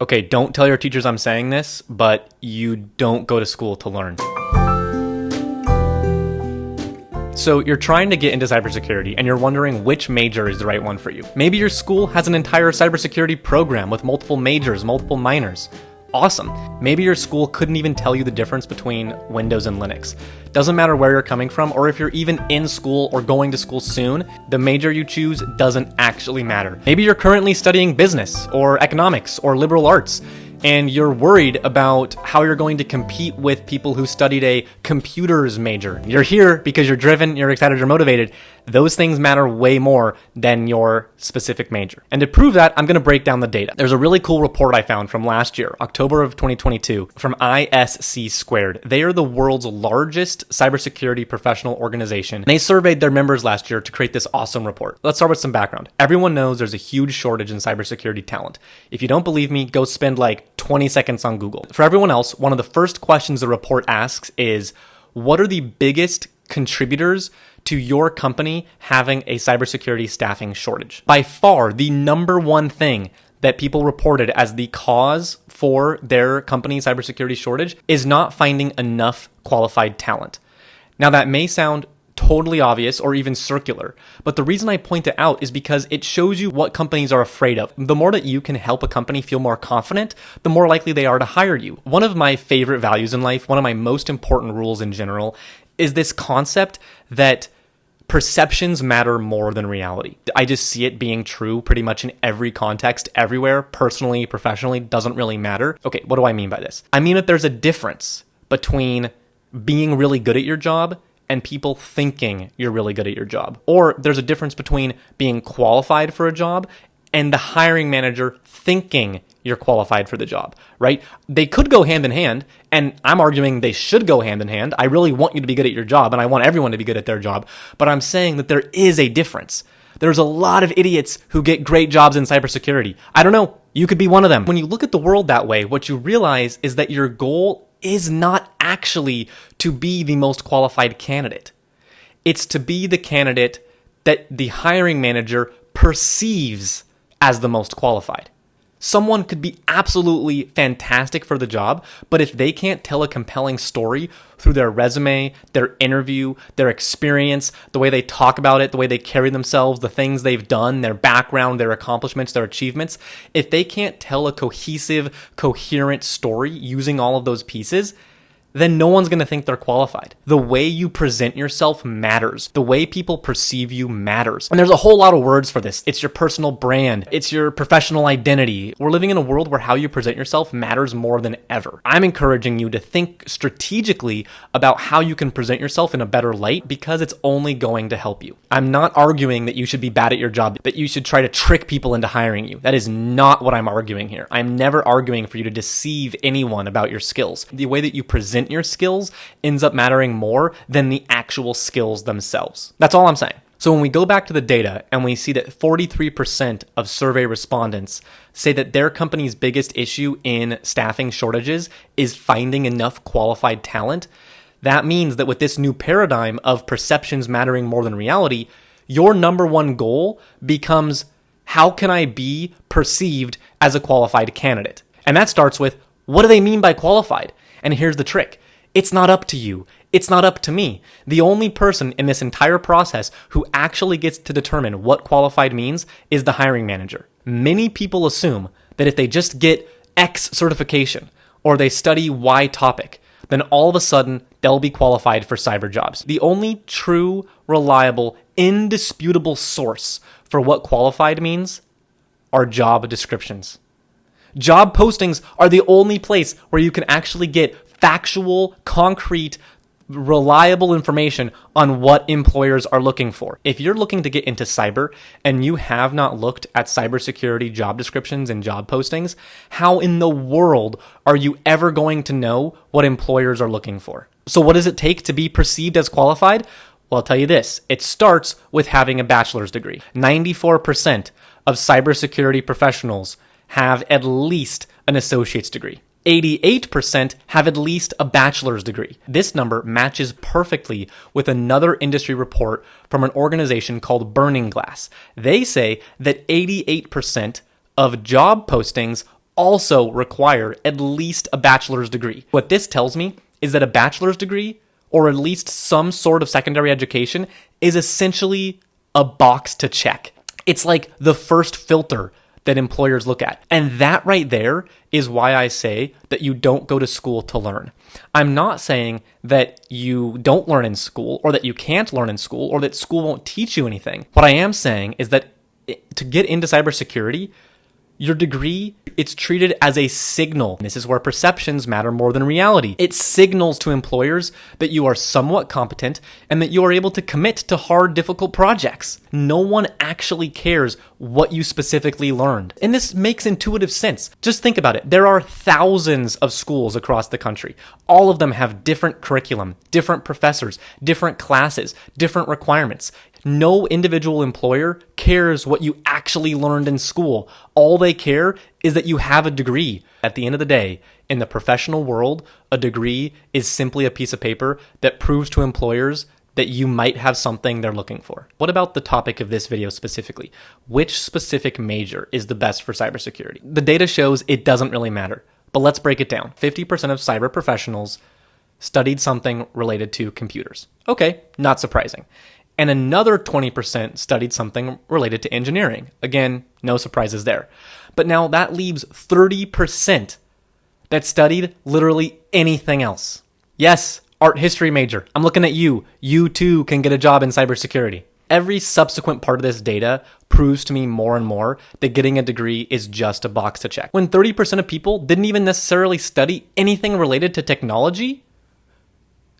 Okay, don't tell your teachers I'm saying this, but you don't go to school to learn. So you're trying to get into cybersecurity and you're wondering which major is the right one for you. Maybe your school has an entire cybersecurity program with multiple majors, multiple minors. Awesome. Maybe your school couldn't even tell you the difference between Windows and Linux. Doesn't matter where you're coming from or if you're even in school or going to school soon, the major you choose doesn't actually matter. Maybe you're currently studying business or economics or liberal arts, and you're worried about how you're going to compete with people who studied a computers major. You're here because you're driven, you're excited, you're motivated. Those things matter way more than your specific major. And to prove that, I'm going to break down the data. There's a really cool report I found from last year, October of 2022, from ISC Squared. They are the world's largest cybersecurity professional organization. They surveyed their members last year to create this awesome report. Let's start with some background. Everyone knows there's a huge shortage in cybersecurity talent. If you don't believe me, go spend like 20 seconds on Google. For everyone else, one of the first questions the report asks is, what are the biggest contributors to your company having a cybersecurity staffing shortage? By far, the number one thing that people reported as the cause for their company cybersecurity shortage is not finding enough qualified talent. Now, that may sound totally obvious or even circular, but the reason I point it out is because it shows you what companies are afraid of. The more that you can help a company feel more confident, the more likely they are to hire you. One of my favorite values in life, one of my most important rules in general, is this concept that perceptions matter more than reality. I just see it being true pretty much in every context, everywhere, personally, professionally, doesn't really matter. Okay, what do I mean by this? I mean that there's a difference between being really good at your job and people thinking you're really good at your job. Or there's a difference between being qualified for a job and the hiring manager thinking you're qualified for the job, right? They could go hand in hand, and I'm arguing they should go hand in hand. I really want you to be good at your job, and I want everyone to be good at their job, but I'm saying that there is a difference. There's a lot of idiots who get great jobs in cybersecurity. I don't know, you could be one of them. When you look at the world that way, what you realize is that your goal is not actually to be the most qualified candidate. It's to be the candidate that the hiring manager perceives as the most qualified. Someone could be absolutely fantastic for the job, but if they can't tell a compelling story through their resume, their interview, their experience, the way they talk about it, the way they carry themselves, the things they've done, their background, their accomplishments, their achievements, if they can't tell a cohesive, coherent story using all of those pieces, then no one's going to think they're qualified. The way you present yourself matters. The way people perceive you matters. And there's a whole lot of words for this. It's your personal brand. It's your professional identity. We're living in a world where how you present yourself matters more than ever. I'm encouraging you to think strategically about how you can present yourself in a better light because it's only going to help you. I'm not arguing that you should be bad at your job, that you should try to trick people into hiring you. That is not what I'm arguing here. I'm never arguing for you to deceive anyone about your skills. The way that you present your skills ends up mattering more than the actual skills themselves. That's all I'm saying. So when we go back to the data and we see that 43% of survey respondents say that their company's biggest issue in staffing shortages is finding enough qualified talent, that means that with this new paradigm of perceptions mattering more than reality, your number one goal becomes, how can I be perceived as a qualified candidate? And that starts with, what do they mean by qualified? And here's the trick. It's not up to you. It's not up to me. The only person in this entire process who actually gets to determine what qualified means is the hiring manager. Many people assume that if they just get X certification or they study Y topic, then all of a sudden they'll be qualified for cyber jobs. The only true, reliable, indisputable source for what qualified means are job descriptions. Job postings are the only place where you can actually get factual, concrete, reliable information on what employers are looking for. If you're looking to get into cyber and you have not looked at cybersecurity job descriptions and job postings, how in the world are you ever going to know what employers are looking for? So what does it take to be perceived as qualified? Well, I'll tell you this. It starts with having a bachelor's degree. 94% of cybersecurity professionals have at least an associate's degree. 88% have at least a bachelor's degree. This number matches perfectly with another industry report from an organization called Burning Glass. They say that 88% of job postings also require at least a bachelor's degree. What this tells me is that a bachelor's degree, or at least some sort of secondary education, is essentially a box to check. It's like the first filter that employers look at. And that right there is why I say that you don't go to school to learn. I'm not saying that you don't learn in school, or that you can't learn in school, or that school won't teach you anything. What I am saying is that to get into cybersecurity, your degree, it's treated as a signal. This is where perceptions matter more than reality. It signals to employers that you are somewhat competent and that you are able to commit to hard, difficult projects. No one actually cares what you specifically learned. And this makes intuitive sense. Just think about it. There are thousands of schools across the country. All of them have different curriculum, different professors, different classes, different requirements. No individual employer cares what you actually learned in school. All they care is that you have a degree. At the end of the day, in the professional world, a degree is simply a piece of paper that proves to employers that you might have something they're looking for. What about the topic of this video specifically? Which specific major is the best for cybersecurity? The data shows it doesn't really matter, but let's break it down. 50% of cyber professionals studied something related to computers. Okay, not surprising. And another 20% studied something related to engineering. Again, no surprises there. But now that leaves 30% that studied literally anything else. Yes, art history major. I'm looking at you. You too can get a job in cybersecurity. Every subsequent part of this data proves to me more and more that getting a degree is just a box to check. When 30% of people didn't even necessarily study anything related to technology,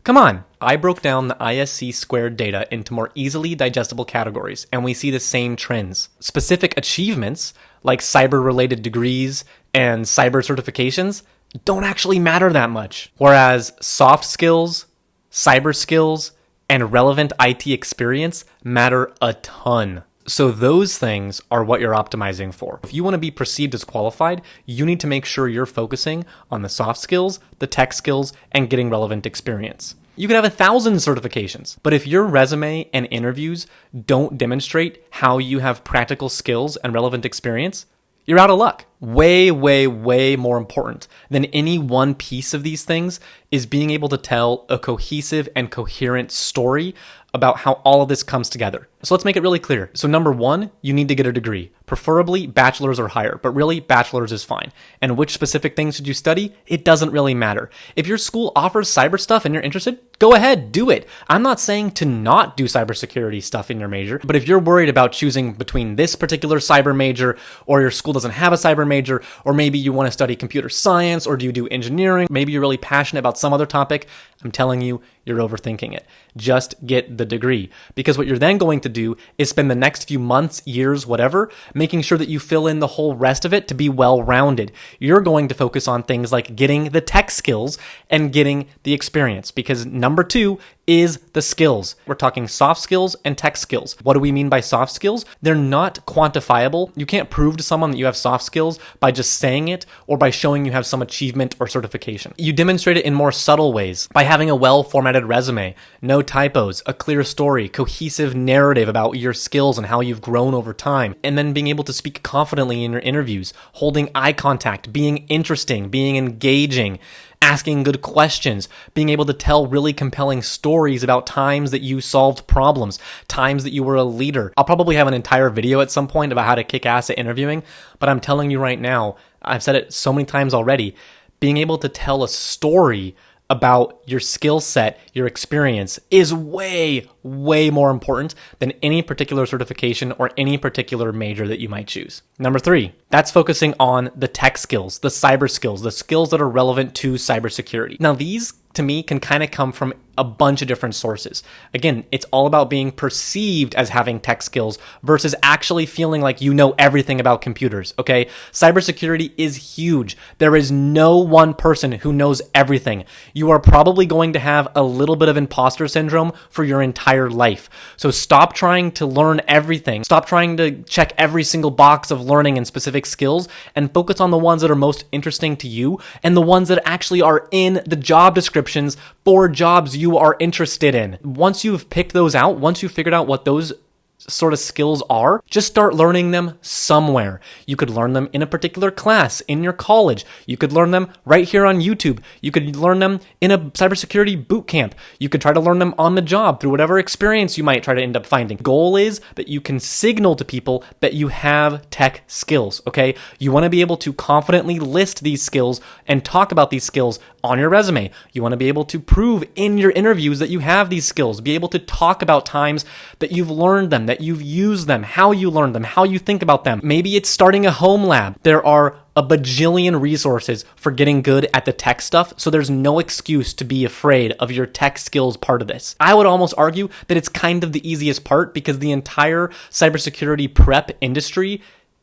come on. I broke down the ISC squared data into more easily digestible categories, and we see the same trends. Specific achievements, like cyber-related degrees and cyber certifications, don't actually matter that much. Whereas soft skills, cyber skills, and relevant IT experience matter a ton. So those things are what you're optimizing for. If you want to be perceived as qualified, you need to make sure you're focusing on the soft skills, the tech skills, and getting relevant experience. You could have 1,000 certifications, but if your resume and interviews don't demonstrate how you have practical skills and relevant experience, you're out of luck. Way, way, way more important than any one piece of these things is being able to tell a cohesive and coherent story about how all of this comes together. So let's make it really clear. So number one, you need to get a degree, preferably bachelor's or higher, but really bachelor's is fine. And which specific things should you study? It doesn't really matter. If your school offers cyber stuff and you're interested, go ahead, do it. I'm not saying to not do cybersecurity stuff in your major, but if you're worried about choosing between this particular cyber major, or your school doesn't have a cyber major, or maybe you want to study computer science, or do you do engineering, maybe you're really passionate about some other topic, I'm telling you, you're overthinking it. Just get the degree. Because what you're then going to do is spend the next few months, years, whatever, making sure that you fill in the whole rest of it to be well-rounded. You're going to focus on things like getting the tech skills and getting the experience. Because number two is the skills. We're talking soft skills and tech skills. What do we mean by soft skills? They're not quantifiable. You can't prove to someone that you have soft skills by just saying it or by showing you have some achievement or certification. You demonstrate it in more subtle ways by having a well-formatted resume, no typos, a clear story, cohesive narrative about your skills and how you've grown over time, and then being able to speak confidently in your interviews, holding eye contact, being interesting, being engaging, asking good questions, being able to tell really compelling stories about times that you solved problems, times that you were a leader. I'll probably have an entire video at some point about how to kick ass at interviewing, but I'm telling you right now, I've said it so many times already, being able to tell a story about your skill set, your experience is way, way more important than any particular certification or any particular major that you might choose. Number three, that's focusing on the tech skills, the cyber skills, the skills that are relevant to cybersecurity. Now, these to me can kind of come from a bunch of different sources. Again, it's all about being perceived as having tech skills versus actually feeling like you know everything about computers, okay? Cybersecurity is huge. There is no one person who knows everything. You are probably going to have a little bit of imposter syndrome for your entire life. So stop trying to learn everything. Stop trying to check every single box of learning and specific skills and focus on the ones that are most interesting to you and the ones that actually are in the job descriptions for jobs you are interested in. Once you've picked those out, once you've figured out what those sort of skills are, just start learning them somewhere. You could learn them in a particular class in your college. You could learn them right here on YouTube. You could learn them in a cybersecurity boot camp. You could try to learn them on the job through whatever experience you might try to end up finding. Goal is that you can signal to people that you have tech skills, okay? You want to be able to confidently list these skills and talk about these skills on your resume. You want to be able to prove in your interviews that you have these skills, be able to talk about times that you've learned them, that you've used them, how you learned them, how you think about them. Maybe it's starting a home lab. There are a bajillion resources for getting good at the tech stuff, so there's no excuse to be afraid of your tech skills part of this. I would almost argue that it's kind of the easiest part because the entire cybersecurity prep industry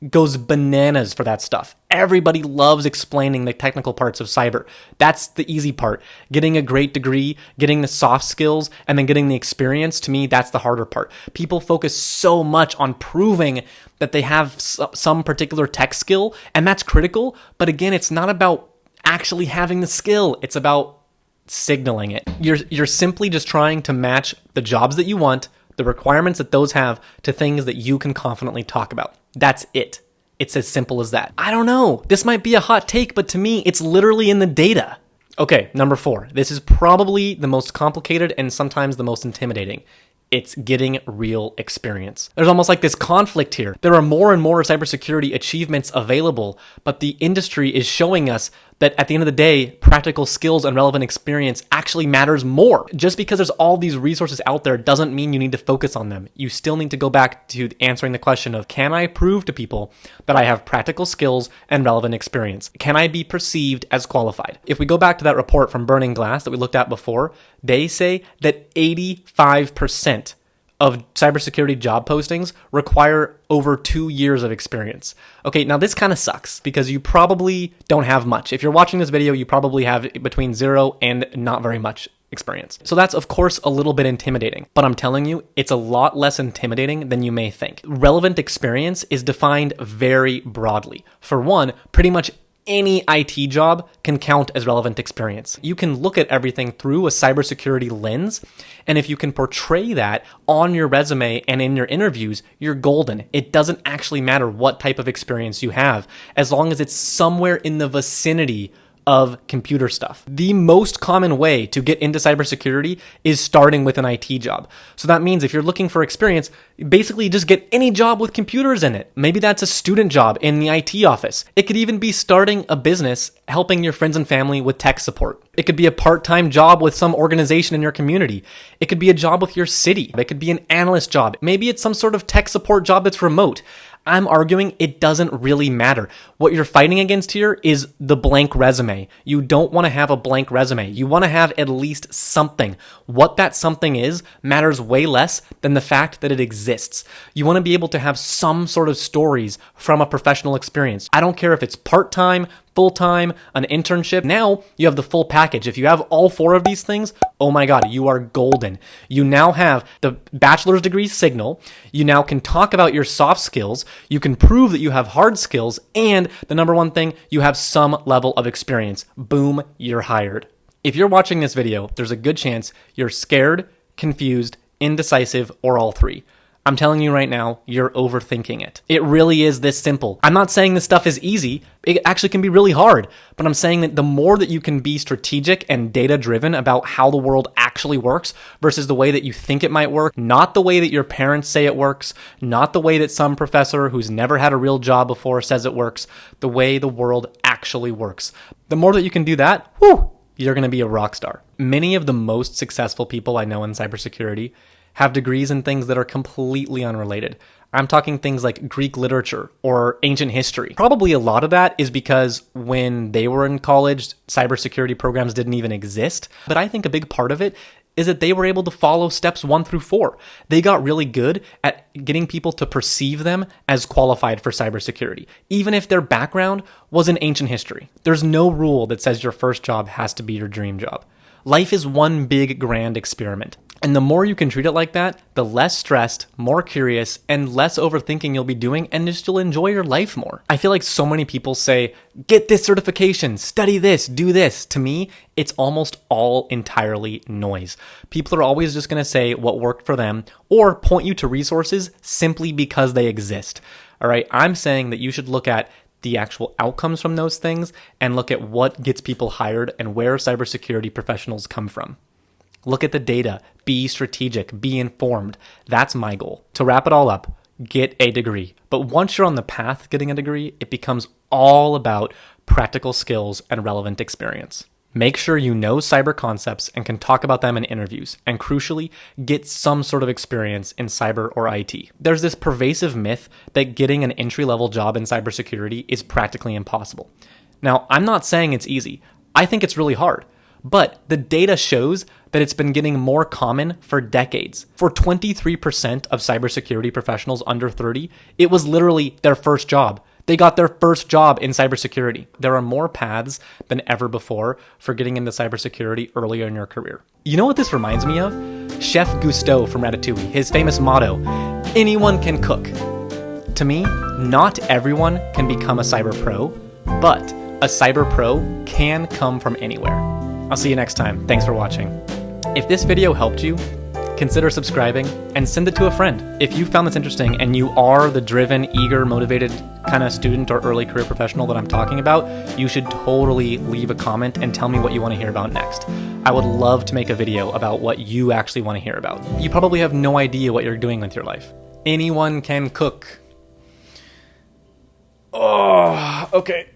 goes bananas for that stuff. Everybody loves explaining the technical parts of cyber. That's the easy part. Getting a great degree, getting the soft skills, and then getting the experience, to me, that's the harder part. People focus so much on proving that they have some particular tech skill, and that's critical. But again, it's not about actually having the skill. It's about signaling it. You're simply just trying to match the jobs that you want, the requirements that those have, to things that you can confidently talk about. That's it. It's as simple as that. I don't know. This might be a hot take, but to me, it's literally in the data. Okay, number 4. This is probably the most complicated and sometimes the most intimidating. It's getting real experience. There's almost like this conflict here. There are more and more cybersecurity achievements available, but the industry is showing us that at the end of the day, practical skills and relevant experience actually matters more. Just because there's all these resources out there doesn't mean you need to focus on them. You still need to go back to answering the question of, can I prove to people that I have practical skills and relevant experience? Can I be perceived as qualified? If we go back to that report from Burning Glass that we looked at before, they say that 85% of cybersecurity job postings require over 2 years of experience. Okay, now this kind of sucks because you probably don't have much. If you're watching this video, you probably have between 0 and not very much experience. So that's, of course, a little bit intimidating, but I'm telling you, it's a lot less intimidating than you may think. Relevant experience is defined very broadly. For one, pretty much any IT job can count as relevant experience. You can look at everything through a cybersecurity lens, and if you can portray that on your resume and in your interviews, you're golden. It doesn't actually matter what type of experience you have, as long as it's somewhere in the vicinity of computer stuff. The most common way to get into cybersecurity is starting with an IT job. So that means if you're looking for experience, basically just get any job with computers in it. Maybe that's a student job in the IT office. It could even be starting a business, helping your friends and family with tech support. It could be a part-time job with some organization in your community. It could be a job with your city. It could be an analyst job. Maybe it's some sort of tech support job that's remote. I'm arguing it doesn't really matter. What you're fighting against here is the blank resume. You don't want to have a blank resume. You want to have at least something. What that something is matters way less than the fact that it exists. You want to be able to have some sort of stories from a professional experience. I don't care if it's part-time, full-time, an internship. Now you have the full package. If you have all 4 of these things, oh my God, you are golden. You now have the bachelor's degree signal. You now can talk about your soft skills. You can prove that you have hard skills. And the number one thing, you have some level of experience. Boom, you're hired. If you're watching this video, there's a good chance you're scared, confused, indecisive, or all 3. I'm telling you right now, you're overthinking it. It really is this simple. I'm not saying this stuff is easy. It actually can be really hard, but I'm saying that the more that you can be strategic and data-driven about how the world actually works versus the way that you think it might work, not the way that your parents say it works, not the way that some professor who's never had a real job before says it works, the way the world actually works. The more that you can do that, you're gonna be a rock star. Many of the most successful people I know in cybersecurity have degrees in things that are completely unrelated. I'm talking things like Greek literature or ancient history. Probably a lot of that is because when they were in college, cybersecurity programs didn't even exist. But I think a big part of it is that they were able to follow steps 1 through 4. They got really good at getting people to perceive them as qualified for cybersecurity, even if their background was in ancient history. There's no rule that says your first job has to be your dream job. Life is one big grand experiment. And the more you can treat it like that, the less stressed, more curious, and less overthinking you'll be doing, and just you'll enjoy your life more. I feel like so many people say, get this certification, study this, do this. To me, it's almost all entirely noise. People are always just going to say what worked for them or point you to resources simply because they exist. All right, I'm saying that you should look at the actual outcomes from those things and look at what gets people hired and where cybersecurity professionals come from. Look at the data, be strategic, be informed. That's my goal. To wrap it all up, get a degree. But once you're on the path to getting a degree, it becomes all about practical skills and relevant experience. Make sure you know cyber concepts and can talk about them in interviews, and crucially, get some sort of experience in cyber or IT. There's this pervasive myth that getting an entry-level job in cybersecurity is practically impossible. Now, I'm not saying it's easy. I think it's really hard. But the data shows that it's been getting more common for decades. For 23% of cybersecurity professionals under 30, it was literally their first job. They got their first job in cybersecurity. There are more paths than ever before for getting into cybersecurity earlier in your career. You know what this reminds me of? Chef Gusteau from Ratatouille, his famous motto, anyone can cook. To me, not everyone can become a cyber pro, but a cyber pro can come from anywhere. I'll see you next time. Thanks for watching. If this video helped you, consider subscribing and send it to a friend. If you found this interesting and you are the driven, eager, motivated kind of student or early career professional that I'm talking about, you should totally leave a comment and tell me what you want to hear about next. I would love to make a video about what you actually want to hear about. You probably have no idea what you're doing with your life. Anyone can cook. Oh, okay.